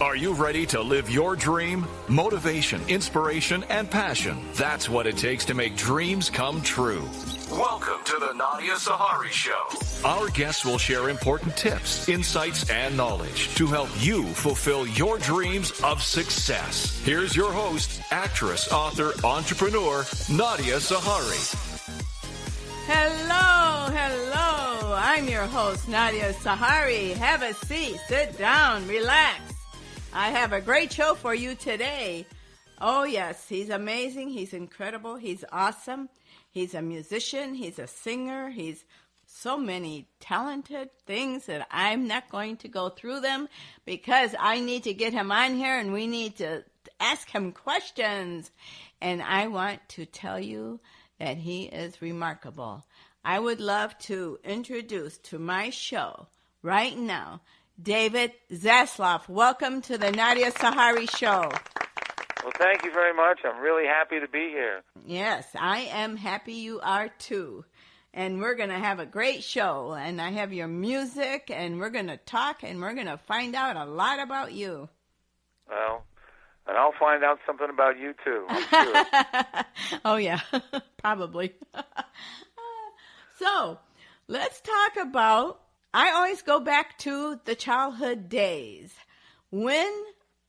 Are you ready to live your dream? Motivation, inspiration, and passion. That's what it takes to make dreams come true. Welcome to the Nadia Sahari Show. Our guests will share important tips, insights, and knowledge to help you fulfill your dreams of success. Here's your host, actress, author, entrepreneur, Nadia Sahari. Hello. I'm your host, Nadia Sahari. Have a seat, sit down, relax. I have a great show for you today. Oh, yes, he's amazing. He's incredible. He's awesome. He's a musician. He's a singer. He's so many talented things that I'm not going to go through them because I need to get him on here and we need to ask him questions. And I want to tell you that he is remarkable. I would love to introduce to my show right now David Zasloff. Welcome to the Nadia Sahari Show. Well, thank you very much. I'm really happy to be here. Yes, I am happy you are too. And we're going to have a great show. And I have your music, and we're going to talk, and we're going to find out a lot about you. Well, and I'll find out something about you too, I'm sure. Oh, yeah, probably. So, let's talk about, I always go back to the childhood days. When,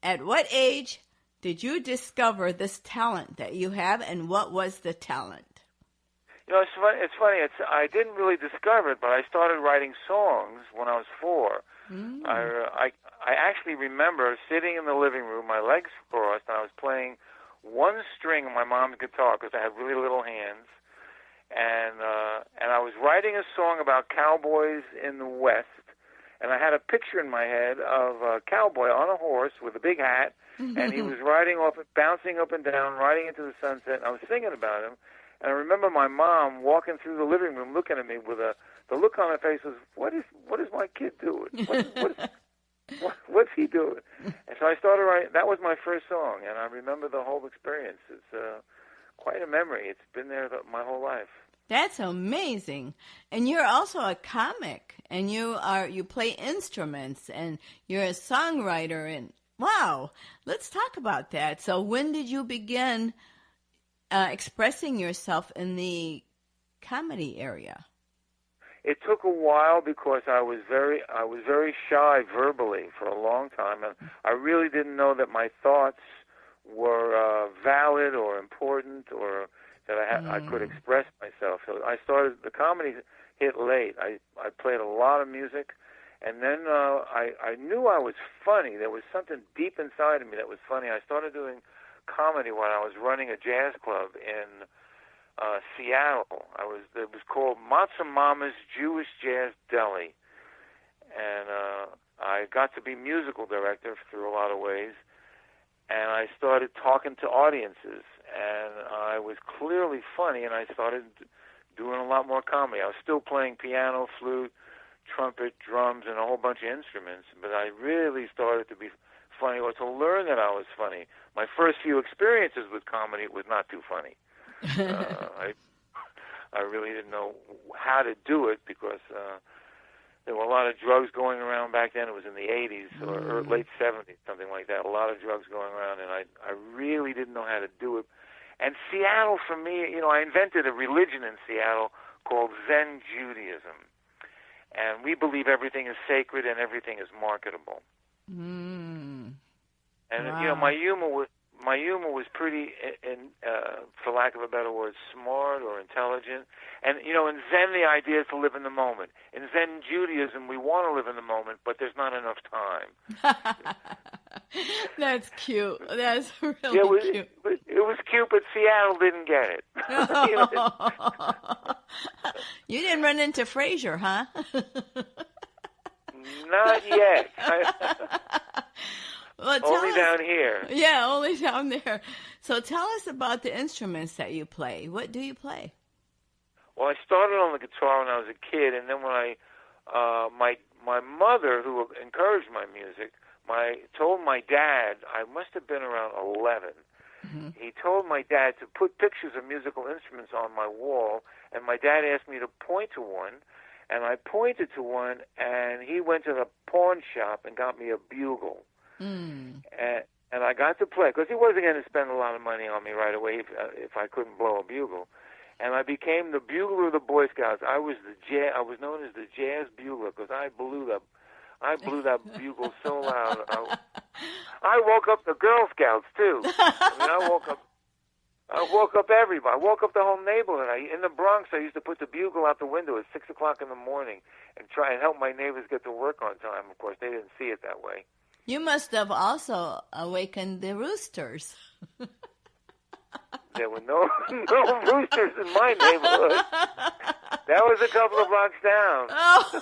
at what age did you discover this talent that you have, and what was the talent? You know, it's funny. I didn't really discover it, but I started writing songs when I was 4. I actually remember sitting in the living room, my legs crossed, and I was playing one string on my mom's guitar because I had really little hands, and I was writing a song about cowboys in the West, and I had a picture in my head of a cowboy on a horse with a big hat, and he was riding off, bouncing up and down, riding into the sunset, and I was singing about him. And I remember my mom walking through the living room looking at me with the look on her face was, what is my kid doing? What's he doing? And so I started writing. That was my first song, and I remember the whole experience. It's quite a memory. It's been there my whole life. That's amazing. And you're also a comic, and you play instruments, and you're a songwriter, and wow, let's talk about that. So when did you begin expressing yourself in the comedy area? It took a while because I was very shy verbally for a long time, and I really didn't know that my thoughts were valid or important, or that I could express myself. So the comedy hit late. I played a lot of music, and then I knew I was funny. There was something deep inside of me that was funny. I started doing comedy when I was running a jazz club in Seattle. It was called Matzo Mama's Jewish Jazz Deli, and I got to be musical director through a lot of ways, and I started talking to audiences, and I was clearly funny, and I started doing a lot more comedy. I was still playing piano, flute, trumpet, drums, and a whole bunch of instruments, but I really started to be funny, or to learn that I was funny. My first few experiences with comedy was not too funny. I really didn't know how to do it because there were a lot of drugs going around back then. It was in the 80s or late 70s, something like that. A lot of drugs going around, and I really didn't know how to do it. And Seattle, for me, you know, I invented a religion in Seattle called Zen Judaism. And we believe everything is sacred and everything is marketable. And wow. You know, my humor was pretty, for lack of a better word, smart or intelligent. And you know, in Zen, the idea is to live in the moment. In Zen Judaism, we want to live in the moment, but there's not enough time. That's cute. That's really cute. It was cute, but Seattle didn't get it. You didn't run into Frasier, huh? Not yet. Well, only down here. Yeah, only down there. So tell us about the instruments that you play. What do you play? Well, I started on the guitar when I was a kid, and then when my mother, who encouraged my music, told my dad, I must have been around 11. Mm-hmm. He told my dad to put pictures of musical instruments on my wall, and my dad asked me to point to one, and I pointed to one, and he went to the pawn shop and got me a bugle. And I got to play, because he wasn't going to spend a lot of money on me right away if I couldn't blow a bugle. And I became the bugler of the Boy Scouts. I was known as the jazz bugler, because I blew that bugle so loud. I woke up the Girl Scouts too. I mean, I woke up everybody. I woke up the whole neighborhood. In the Bronx, I used to put the bugle out the window at 6 o'clock in the morning and try and help my neighbors get to work on time. Of course, they didn't see it that way. You must have also awakened the roosters. There were no roosters in my neighborhood. That was a couple of blocks down. Oh.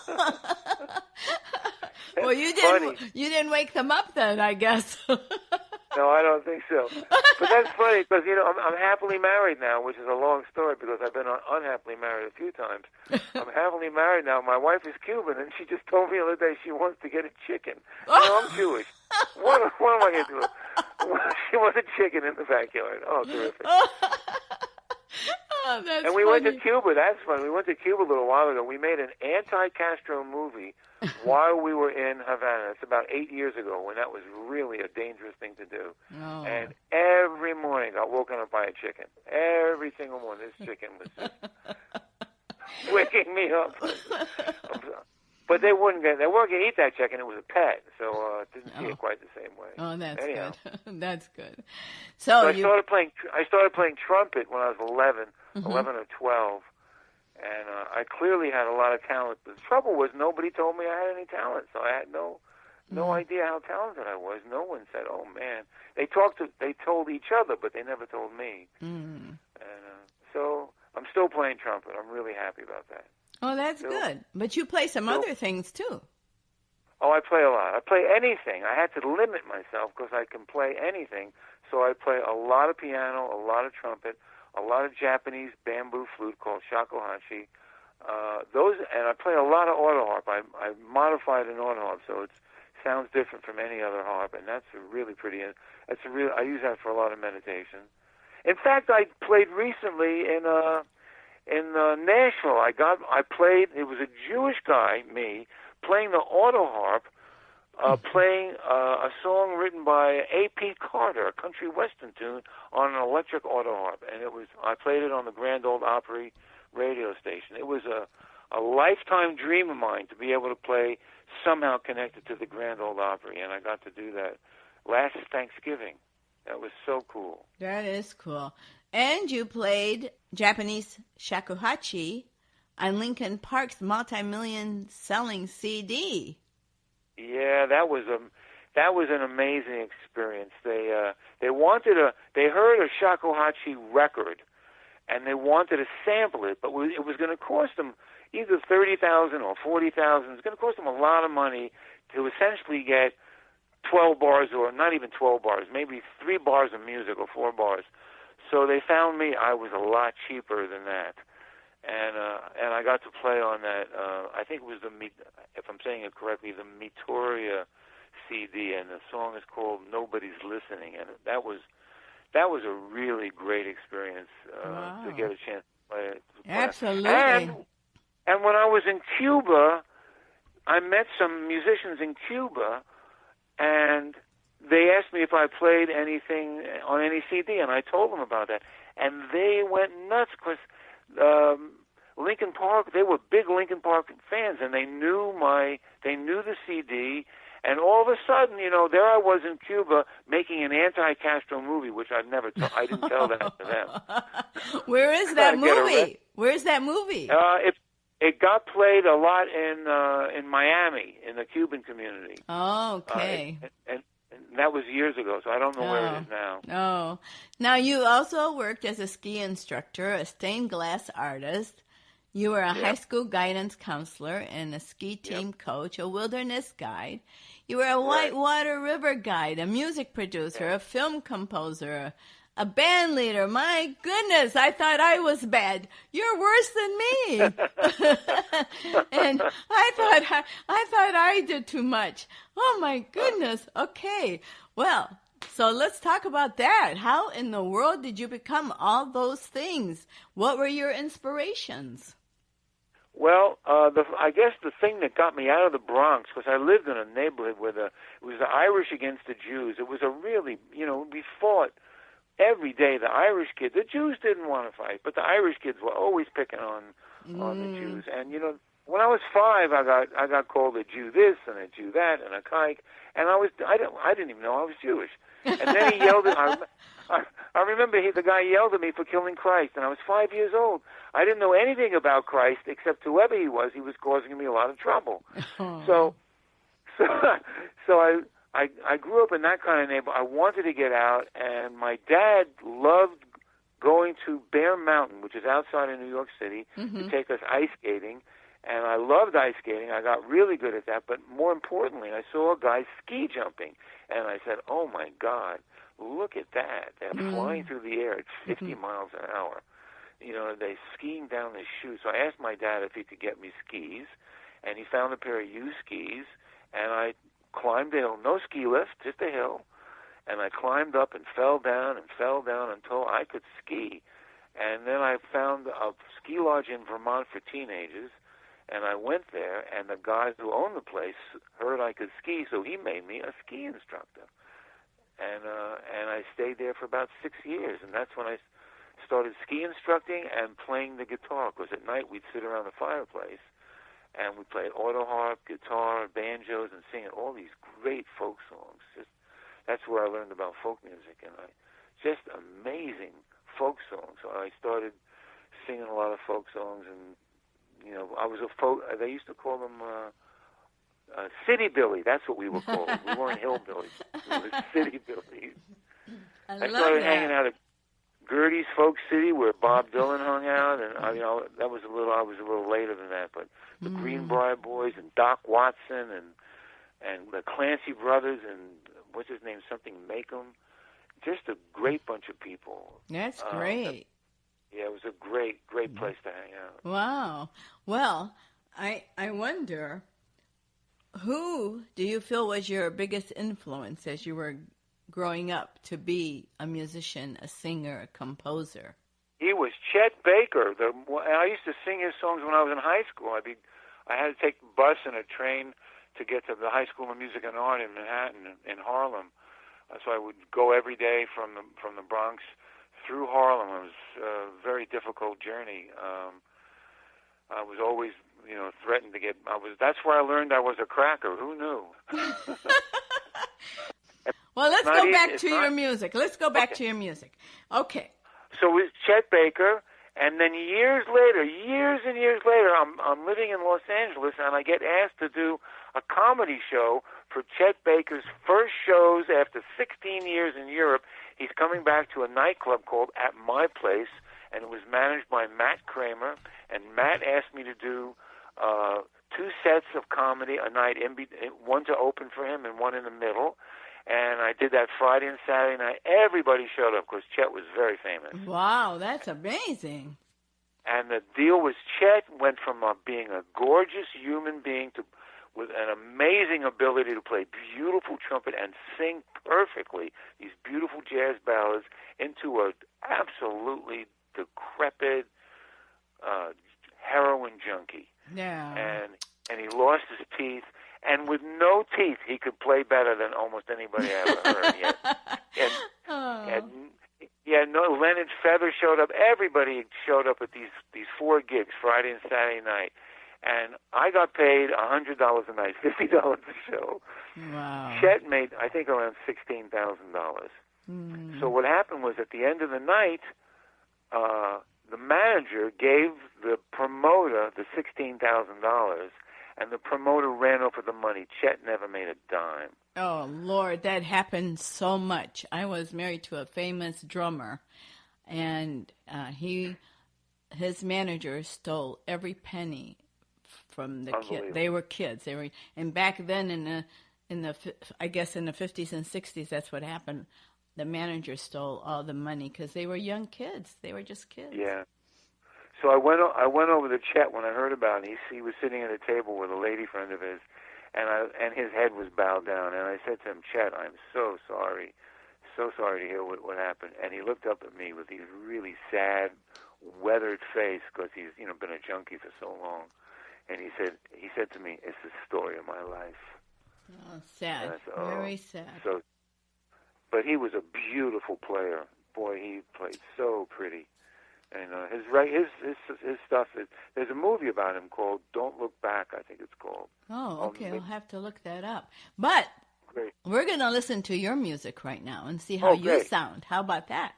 Well, you didn't wake them up then, I guess. No, I don't think so. But that's funny, because I'm happily married now, which is a long story because I've been unhappily married a few times. I'm happily married now. My wife is Cuban, and she just told me the other day she wants to get a chicken. I'm Jewish. What am I going to do? She wants a chicken in the backyard. Oh, terrific. Oh, that's and we funny. went to Cuba. That's funny. We went to Cuba a little while ago. We made an anti-Castro movie while we were in Havana. It's about 8 years ago, when that was really a dangerous thing to do. Oh. And every morning I woke up by a chicken. Every single morning, this chicken was just waking me up. But they weren't going to eat that chicken. It was a pet, so didn't see it quite the same way. Oh, that's Anyhow. good. That's good. So I started playing trumpet when I was 11 or 12. And I clearly had a lot of talent. But the trouble was, nobody told me I had any talent, so I had no idea how talented I was. No one said, "Oh man." They told each other, but they never told me. And so I'm still playing trumpet. I'm really happy about that. Oh, that's good. But you play some other things too. Oh, I play a lot. I play anything. I had to limit myself because I can play anything. So I play a lot of piano, a lot of trumpet, a lot of Japanese bamboo flute called shakuhachi. And I play a lot of auto harp. I modified an auto harp, so it sounds different from any other harp, and that's really pretty. I use that for a lot of meditation. In fact, I played recently in Nashville. I played. It was a Jewish guy, me, playing the auto harp, playing a song written by A.P. Carter, a country western tune, on an electric auto harp, and I played it on the Grand Ole Opry radio station. It was a lifetime dream of mine to be able to play somehow connected to the Grand Ole Opry, and I got to do that last Thanksgiving. That was so cool. That is cool. And you played Japanese shakuhachi on Linkin Park's multi-million selling CD. Yeah, that was an amazing experience. They heard a shakuhachi record, and they wanted to sample it, but it was going to cost them either $30,000 or $40,000. It's going to cost them a lot of money to essentially get 12 bars, or not even 12 bars, maybe 3 bars of music or 4 bars. So they found me. I was a lot cheaper than that, and I got to play on that. I think it was if I'm saying it correctly, the Mitoria CD, and the song is called "Nobody's Listening," and that was a really great experience to get a chance to play it. Absolutely. And when I was in Cuba, I met some musicians in Cuba, and they asked me if I played anything on any CD, and I told them about that. And they went nuts because Linkin Park, they were big Linkin Park fans, and they knew the CD. And all of a sudden, there I was in Cuba making an anti-Castro movie, which I didn't tell that to them. Where is that movie? Where's that movie? It got played a lot in Miami, in the Cuban community. Oh, okay. And that was years ago, so I don't know where it is now. Oh. Now, you also worked as a ski instructor, a stained glass artist. You were a high school guidance counselor and a ski team coach, a wilderness guide. You were a whitewater river guide, a music producer, a film composer, a band leader. My goodness, I thought I was bad. You're worse than me. And I thought I did too much. Oh my goodness. Okay. Well, so let's talk about that. How in the world did you become all those things? What were your inspirations? Well, I guess the thing that got me out of the Bronx, because I lived in a neighborhood where it was the Irish against the Jews. It was a really, we fought every day. The Irish kids, the Jews didn't want to fight, but the Irish kids were always picking on the Jews. And when I was 5, I got called a Jew this and a Jew that and a kike, and I didn't even know I was Jewish. And then he yelled at I remember the guy yelled at me for killing Christ, and I was 5 years old. I didn't know anything about Christ except whoever he was causing me a lot of trouble. So I grew up in that kind of neighborhood. I wanted to get out, and my dad loved going to Bear Mountain, which is outside of New York City, to take us ice skating. And I loved ice skating. I got really good at that. But more importantly, I saw a guy ski jumping, and I said, "Oh my God, look at that! They're flying through the air at 50 miles an hour. They're skiing down the chute." So I asked my dad if he could get me skis, and he found a pair of used skis, and I climbed the hill. No ski lift, just a hill. And I climbed up and fell down until I could ski. And then I found a ski lodge in Vermont for teenagers, and I went there, and the guy who owned the place heard I could ski, so he made me a ski instructor. And I stayed there for about 6 years, and that's when I started ski instructing and playing the guitar, because at night we'd sit around the fireplace, and we played auto harp, guitar, banjos, and singing all these great folk songs. That's where I learned about folk music, and just amazing folk songs. So I started singing a lot of folk songs, and I was a folk. They used to call them city billy. That's what we were called. We weren't hillbillies. We were city billies. I started hanging out at Gertie's Folk City, where Bob Dylan hung out, and I was a little later than that. But the Greenbrier Boys and Doc Watson and the Clancy Brothers and what's his name, something Makem, just a great bunch of people. That's great. Yeah, it was a great place to hang out. Wow. Well, I wonder, who do you feel was your biggest influence as you were growing up to be a musician, a singer, a composer? He was Chet Baker. I used to sing his songs when I was in high school. I had to take the bus and a train to get to the High School of Music and Art in Manhattan, in Harlem. So I would go every day from the Bronx through Harlem. It was a very difficult journey. I was always, threatened to get. That's where I learned I was a cracker. Who knew? Well, let's go back to your music. Let's go back to your music. Okay. So it was Chet Baker, and then years and years later, I'm living in Los Angeles, and I get asked to do a comedy show for Chet Baker's first shows after 16 years in Europe. He's coming back to a nightclub called At My Place, and it was managed by Matt Kramer, and Matt asked me to do 2 sets of comedy a night, one to open for him and one in the middle. And I did that Friday and Saturday night. Everybody showed up because Chet was very famous. Wow, that's amazing. And the deal was Chet went from being a gorgeous human being with an amazing ability to play beautiful trumpet and sing perfectly these beautiful jazz ballads into a absolutely decrepit heroin junkie. Yeah. And he lost his teeth. And with no teeth, he could play better than almost anybody I ever heard yet. Leonard Feather showed up. Everybody showed up at these 4 gigs, Friday and Saturday night. And I got paid $100 a night, $50 a show. Wow. Chet made, I think, around $16,000. So what happened was at the end of the night, the manager gave the promoter the $16,000, and the promoter ran over the money. Chet never made a dime. Oh, Lord, that happened so much. I was married to a famous drummer, and his manager stole every penny from the kids. They were kids. And back then in the I guess in the 50s and 60s, that's what happened. The manager stole all the money because they were young kids. They were just kids. Yeah. So I went over to Chet when I heard about it. He was sitting at a table with a lady friend of his, and his head was bowed down. And I said to him, Chet, I'm so sorry to hear what happened. And he looked up at me with his really sad, weathered face because he's been a junkie for so long. And he said to me, "It's the story of my life." Oh, sad. Said, Very sad. So, but he was a beautiful player. Boy, he played so pretty. And his stuff. There's a movie about him called "Don't Look Back." I think it's called. Oh, okay. I'll have to look that up. But great. We're going to listen to your music right now and see how you sound. How about that?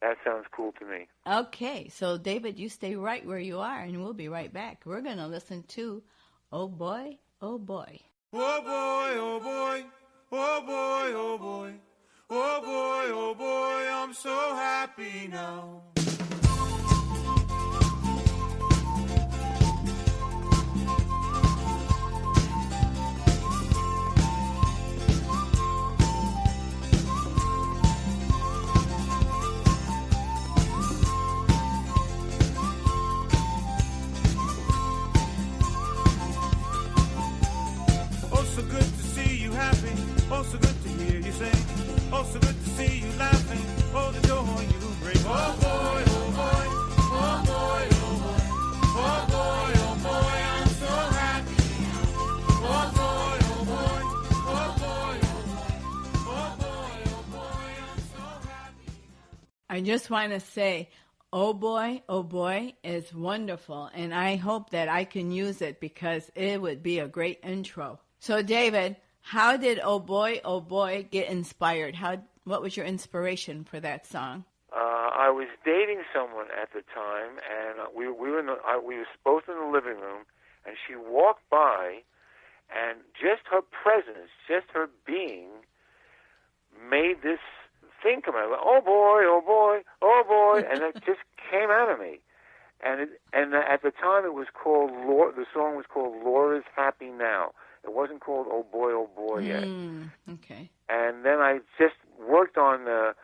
That sounds cool to me. Okay, so David, you stay right where you are, and we'll be right back. We're going to listen to "Oh Boy, Oh Boy." Oh boy, oh boy, oh boy, oh boy, oh boy, oh boy, I'm so happy now. So good to see you happy, oh so good to hear you sing, oh so good to see you laughing, oh the joy you bring. Oh boy, oh boy, oh boy, oh boy, oh boy, oh boy, I'm so happy. Oh boy, oh boy, oh boy, oh boy, oh boy, I'm so happy. I just want to say, oh boy is wonderful, and I hope that I can use it because it would be a great intro. So, David, how did Oh Boy, get inspired? What was your inspiration for that song? I was dating someone at the time, and we were both in the living room, and she walked by, and just her presence, just her being, made this thing come out. Oh boy, oh boy, oh boy, and it just came out of me. And at the time, it was called the song was called "Laura's Happy Now." It wasn't called "Oh Boy yet. Okay. And then I just worked on I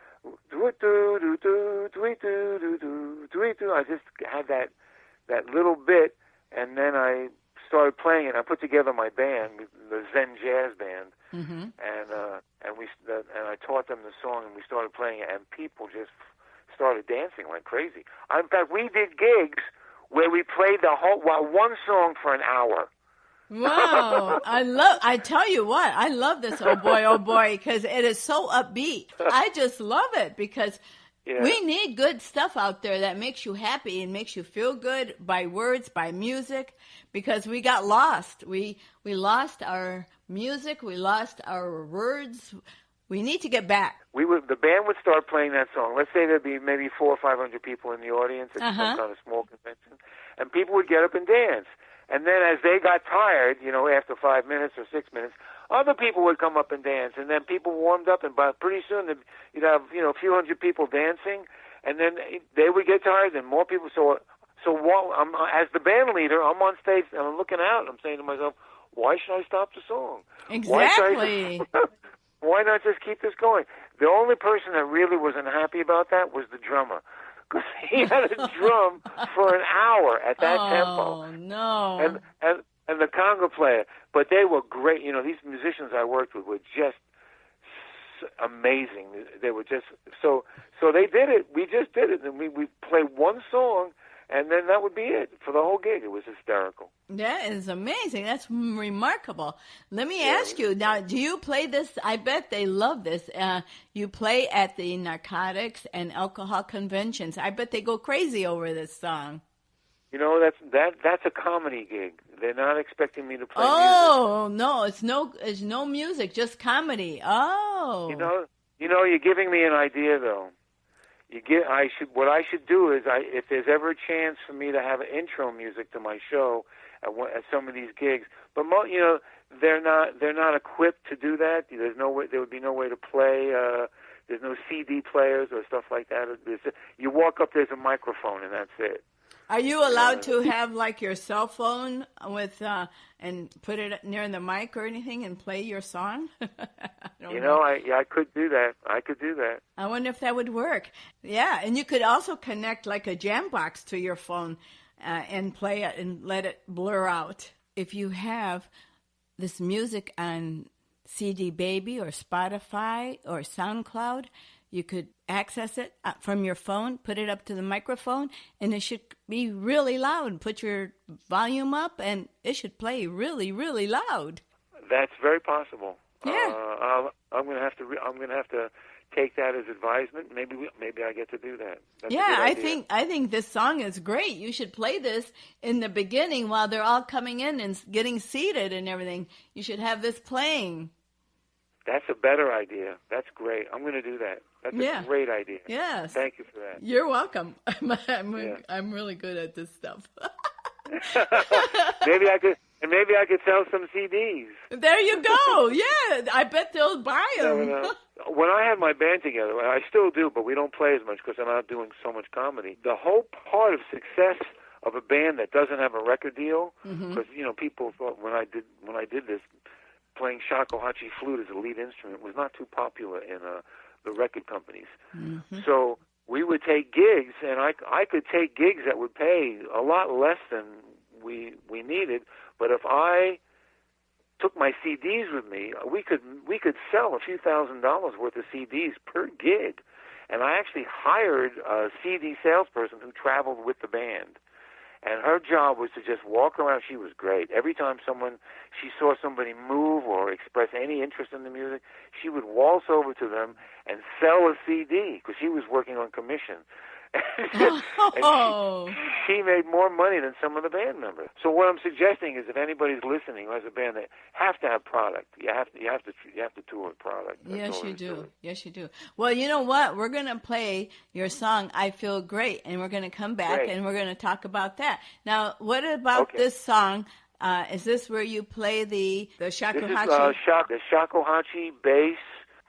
just had that little bit, and then I started playing it. I put together my band, the Zen Jazz Band, and I taught them the song, and we started playing it, and people just started dancing like crazy. In fact, we did gigs where we played one song for an hour. Wow. I tell you what, I love this Oh Boy, because it is so upbeat. I just love it because we need good stuff out there that makes you happy and makes you feel good by words, by music, because we got lost. We lost our music. We lost our words. We need to get back. The band would start playing that song. Let's say there'd be maybe 400 or 500 people in the audience at some kind of small convention, and people would get up and dance. And then as they got tired, after 5 minutes or 6 minutes, other people would come up and dance. And then people warmed up, and pretty soon you'd have, a few hundred people dancing. And then they would get tired, and more people. So while as the band leader, I'm on stage, and I'm looking out, and I'm saying to myself, why should I stop the song? Exactly. Why not just keep this going? The only person that really was unhappy about that was the drummer. Because he had a drum for an hour at that tempo. Oh, no. And the conga player. But they were great. These musicians I worked with were just amazing. They were just... So they did it. We just did it. And we played one song, and then that would be it for the whole gig. It was hysterical. That is amazing. That's remarkable. Let me ask you, now, do you play this? I bet they love this. You play at the narcotics and alcohol conventions. I bet they go crazy over this song. That's a comedy gig. They're not expecting me to play music. Oh, no, it's no music, just comedy. Oh. You're giving me an idea, though. What I should do is, if there's ever a chance for me to have an intro music to my show at some of these gigs, but they're not equipped to do that. There's no way. There would be no way to play. There's no CD players or stuff like that. You walk up, there's a microphone, and that's it. Are you allowed to have like your cell phone with and put it near the mic or anything and play your song? I could do that. I wonder if that would work. Yeah, and you could also connect like a jam box to your phone and play it and let it blur out. If you have this music on CD Baby or Spotify or SoundCloud, You could access it from your phone, put it up to the microphone, and it should be really loud. Put your volume up, and it should play really, really loud. That's very possible. Yeah. I'm going to have to take that as advisement. Maybe I get to do that. That's yeah, a good idea. I think this song is great. You should play this in the beginning while they're all coming in and getting seated and everything. You should have this playing. That's a better idea. That's great. I'm going to do that. That's a great idea. Yes. Thank you for that. You're welcome. I'm really good at this stuff. Maybe I could sell some CDs. There you go. Yeah, I bet they'll buy them. When I had my band together, I still do, but we don't play as much because I'm not doing so much comedy. The whole part of success of a band that doesn't have a record deal, because people thought when I did this, playing shakuhachi flute as a lead instrument was not too popular in the record companies. So we would take gigs, and I could take gigs that would pay a lot less than we needed, but if I took my CDs with me, we could sell a few $1,000s worth of CDs per gig. And I actually hired a CD salesperson who traveled with the band. And her job was to just walk around. She was great. Every time she saw somebody move or express any interest in the music, she would waltz over to them and sell a CD because she was working on commission. And she made more money than some of the band members. So what I'm suggesting is, if anybody's listening who has a band, they have to have product. You have to tour with product. Yes, you do. Yes, you do. Well, you know what? We're going to play your song, "I Feel Great," and we're going to come back and we're going to talk about that. Now, what about this song? Is this where you play the shakuhachi? This is the shakuhachi, bass,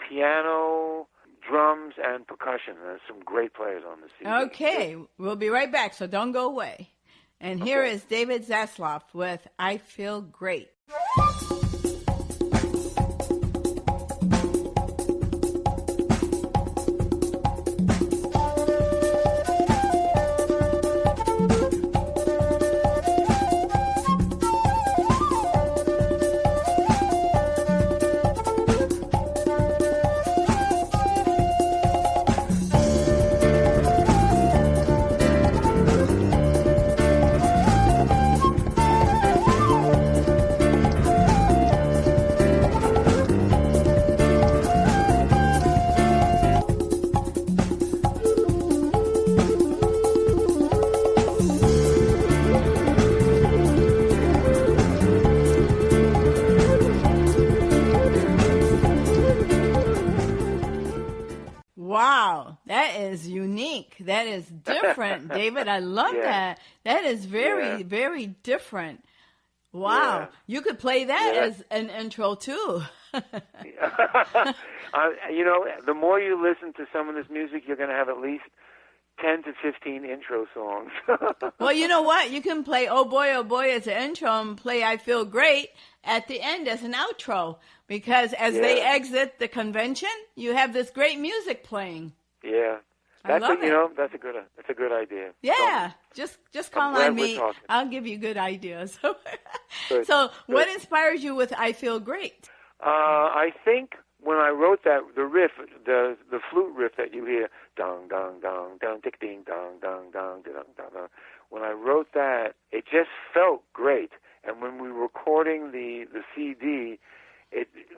piano, drums, and percussion. There's some great players on the CD. Okay, we'll be right back, so don't go away. And here is David Zasloff with "I Feel Great." Wow, that is unique. That is different, David. I love that. That is very, very different. Wow. Yeah. You could play that as an intro, too. The more you listen to some of this music, you're going to have at least 10 to 15 intro songs. Well, you know what? You can play "Oh Boy" as an intro and play "I Feel Great" at the end as an outro, because as they exit the convention, you have this great music playing. Yeah. That's a good idea. Yeah. Just call on me. I'll give you good ideas. So what inspires you with "I Feel Great"? I think when I wrote that, the riff, the flute riff that you hear, dong dong dong dong tick ding dong dong dong dong dong dong. When I wrote that, it just felt great. And when we were recording the CD,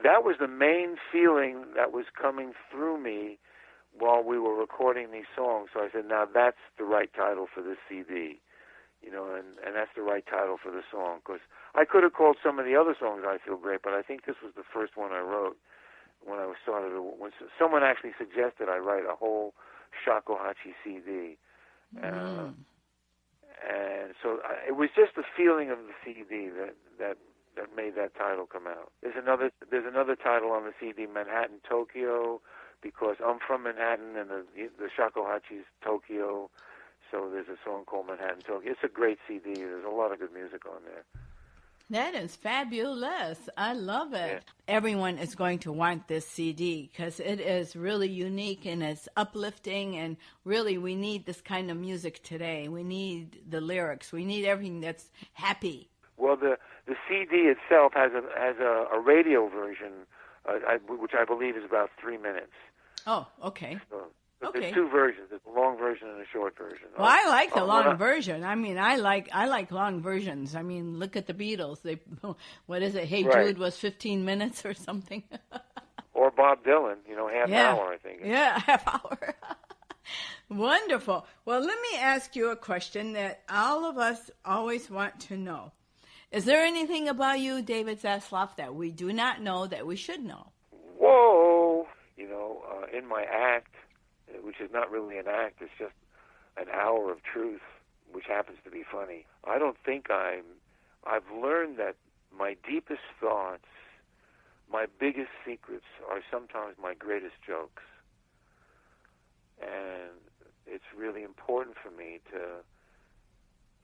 that was the main feeling that was coming through me while we were recording these songs. So I said, now that's the right title for this CD, and that's the right title for the song. Because I could have called some of the other songs "I Feel Great," but I think this was the first one I wrote when I started. When someone actually suggested I write a whole shakuhachi CD. And so it was just the feeling of the CD that made that title come out. There's another title on the CD, Manhattan, Tokyo, because I'm from Manhattan and the shakuhachi's Tokyo. So there's a song called Manhattan, Tokyo. It's a great CD. There's a lot of good music on there. That is fabulous. I love it. Yeah. Everyone is going to want this CD because it is really unique and it's uplifting, and really we need this kind of music today. We need the lyrics. We need everything that's happy. Well, the CD itself has a radio version, which I believe is about 3 minutes. Oh, okay. So, Okay. There's two versions. There's a long version and a short version. Well, I like the long version. I mean, I like long versions. I mean, look at the Beatles. They, what is it? Hey Right. Jude was 15 minutes or something. Or Bob Dylan, half an hour, I think. Yeah, half hour. Wonderful. Well, let me ask you a question that all of us always want to know. Is there anything about you, David Zasloff, that we do not know that we should know? Whoa! In my act, which is not really an act, it's just an hour of truth, which happens to be funny. I don't think I've learned that my deepest thoughts, my biggest secrets are sometimes my greatest jokes. And it's really important for me to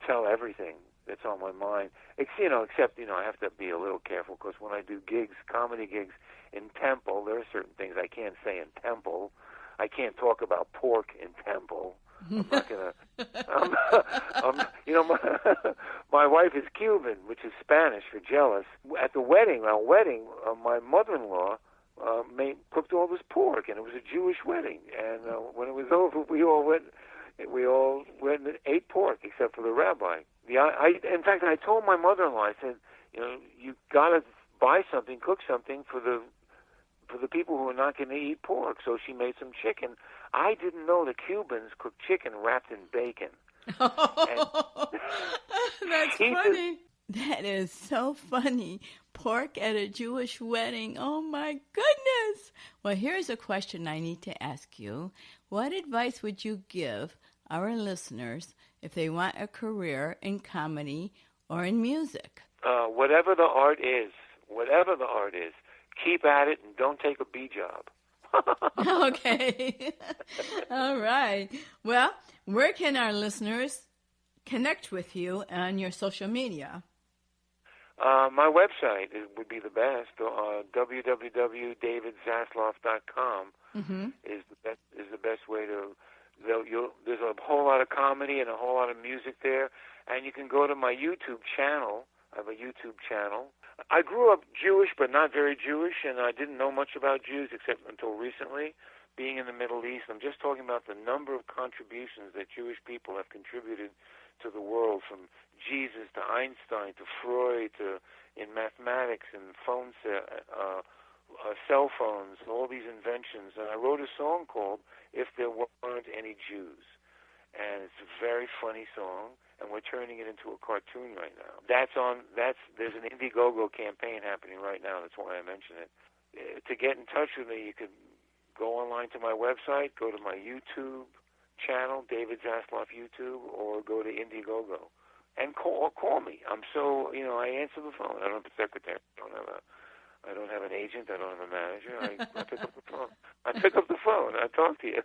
tell everything that's on my mind. Except I have to be a little careful, because when I do gigs, comedy gigs in Temple, there are certain things I can't say in Temple. I can't talk about pork in Temple. I'm not gonna. My wife is Cuban, which is Spanish for jealous. At our wedding, my mother-in-law cooked all this pork, and it was a Jewish wedding. And when it was over, we all went and ate pork, except for the rabbi. In fact, I told my mother-in-law, I said, you gotta buy something, cook something for the people who are not going to eat pork. So she made some chicken. I didn't know the Cubans cook chicken wrapped in bacon. That's funny. That is so funny. Pork at a Jewish wedding. Oh, my goodness. Well, here's a question I need to ask you. What advice would you give our listeners if they want a career in comedy or in music? Whatever the art is, keep at it and don't take a B job. Okay. All right. Well, where can our listeners connect with you on your social media? My website would be the best. www.davidzasloff.com is the best way to. There's a whole lot of comedy and a whole lot of music there, and you can go to my YouTube channel. I have a YouTube channel. I grew up Jewish, but not very Jewish, and I didn't know much about Jews except until recently, being in the Middle East. I'm just talking about the number of contributions that Jewish people have contributed to the world, from Jesus to Einstein to Freud to in mathematics and cell phones and all these inventions. And I wrote a song called "If There Weren't Any Jews," and it's a very funny song, and we're turning it into a cartoon right now. There's an Indiegogo campaign happening right now. That's why I mention it. To get in touch with me, you could go online to my website, go to my YouTube channel, David Zasloff YouTube, or go to Indiegogo and call me. I answer the phone. I don't have a secretary. I don't have an agent. I don't have a manager. I pick up the phone. I talk to you.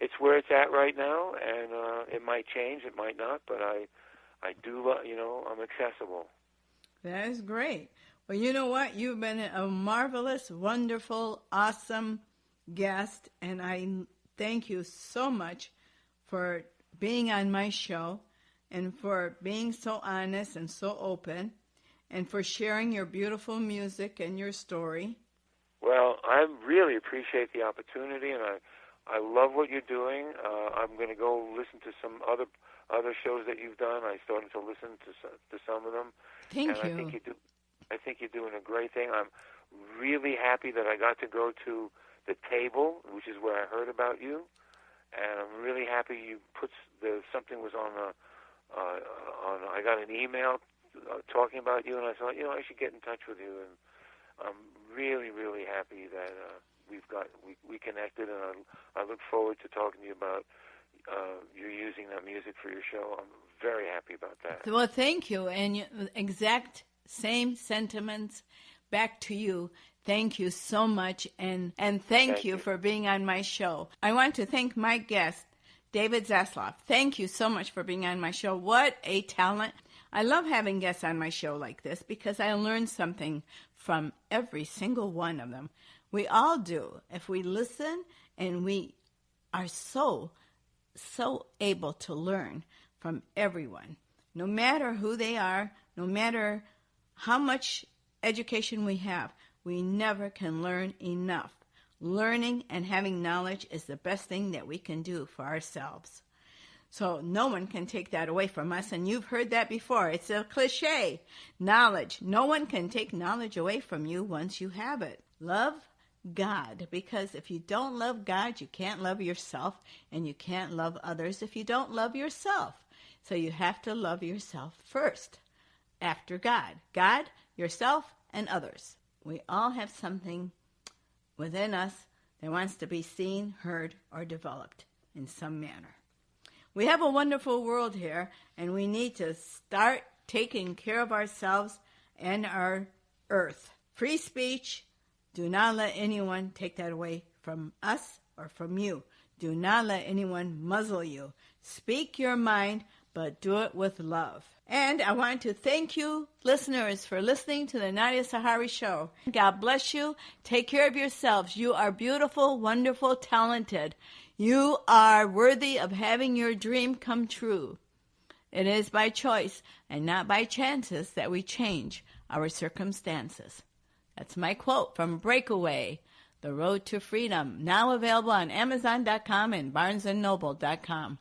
It's where it's at right now, and it might change, it might not, but I do, I'm accessible. That is great. Well, you know what? You've been a marvelous, wonderful, awesome guest, and I thank you so much for being on my show and for being so honest and so open and for sharing your beautiful music and your story. Well, I really appreciate the opportunity, and I love what you're doing. I'm going to go listen to some other shows that you've done. I started to listen to some of them. Thank you. I think you're doing a great thing. I'm really happy that I got to go to the table, which is where I heard about you, and I'm really happy you put something was on I got an email talking about you, and I thought, I should get in touch with you, and I'm really, really happy that we connected, and I look forward to talking to you about you using that music for your show. I'm very happy about that. Well, thank you, and exact same sentiments back to you. Thank you so much, and thank you for being on my show. I want to thank my guest, David Zasloff. Thank you so much for being on my show. What a talent. I love having guests on my show like this because I learn something from every single one of them. We all do. If we listen, and we are so able to learn from everyone, no matter who they are, no matter how much education we have, we never can learn enough Learning and having knowledge is the best thing that we can do for ourselves. So no one can take that away from us, and you've heard that before. It's a cliche. Knowledge. No one can take knowledge away from you once you have it. Love God, because if you don't love God, you can't love yourself, and you can't love others if you don't love yourself. So you have to love yourself first, after God. God, yourself, and others. We all have something within us that wants to be seen, heard, or developed in some manner. We have a wonderful world here, and we need to start taking care of ourselves and our earth. Free speech. Do not let anyone take that away from us or from you. Do not let anyone muzzle you. Speak your mind, but do it with love. And I want to thank you, listeners, for listening to the Nadia Sahari Show. God bless you. Take care of yourselves. You are beautiful, wonderful, talented. You are worthy of having your dream come true. It is by choice and not by chances that we change our circumstances. That's my quote from Breakaway, The Road to Freedom, now available on Amazon.com and BarnesandNoble.com.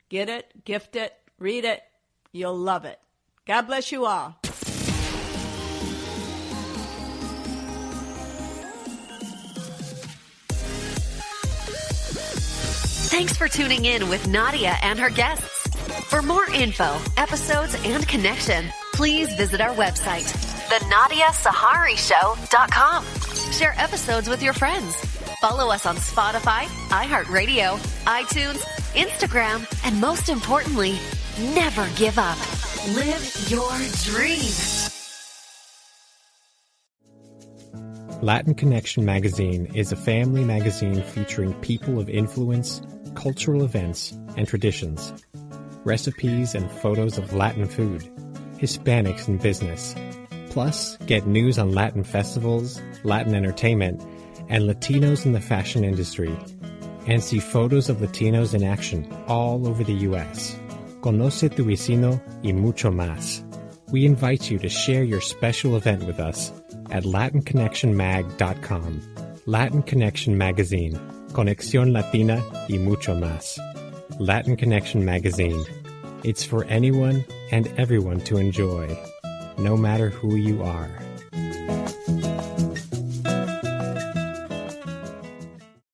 Get it, gift it, read it. You'll love it. God bless you all. Thanks for tuning in with Nadia and her guests. For more info, episodes, and connection, please visit our website, thenadiasaharishow.com. Share episodes with your friends. Follow us on Spotify, iHeartRadio, iTunes, Instagram, and most importantly, never give up. Live your dream. Latin Connection magazine is a family magazine featuring people of influence, cultural events, and traditions, recipes and photos of Latin food, Hispanics in business. Plus, get news on Latin festivals, Latin entertainment, and Latinos in the fashion industry. And see photos of Latinos in action all over the U.S. Conoce tu vecino y mucho más. We invite you to share your special event with us at LatinConnectionMag.com. Latin Connection Magazine. Conexión Latina y mucho más. Latin Connection Magazine. It's for anyone and everyone to enjoy, no matter who you are.